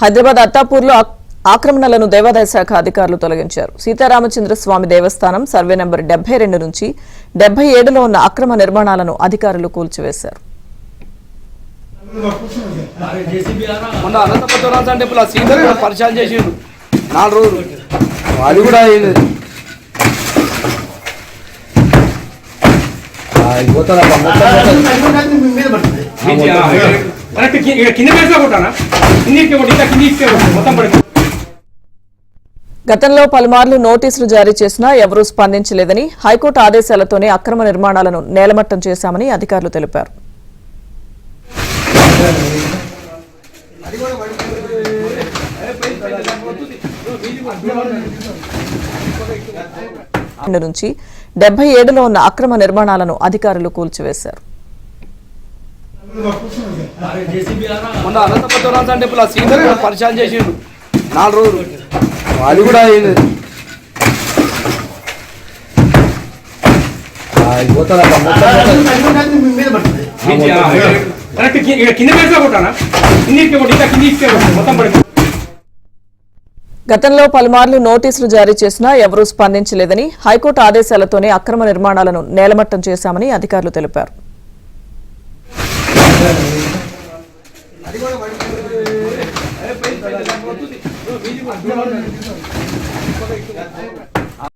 హైదరాబాద్ అత్తాపూర్లో ఆక్రమణలను దేవాదాయ శాఖ అధికారులు తొలగించారు. సీతారామచంద్ర స్వామి దేవస్థానం సర్వే నంబర్ 72 నుంచి 77లో ఉన్న అక్రమ నిర్మాణాలను అధికారులు కూల్చివేశారు. గతంలో పలుమార్లు నోటీసులు జారీ చేసినా ఎవరూ స్పందించలేదని, హైకోర్టు ఆదేశాలతోనే అక్రమ నిర్మాణాలను నేలమట్టం చేశామని అధికారులు తెలిపారు. నుంచి 77లో ఉన్న అక్రమ నిర్మాణాలను అధికారులు కూల్చివేశారు. గతంలో పలుమార్లు నోటీసులు జారీ చేసినా ఎవరూ స్పందించలేదని, హైకోర్టు ఆదేశాలతోనే అక్రమ నిర్మాణాలను నేలమట్టం చేశామని అధికారులు తెలిపారు.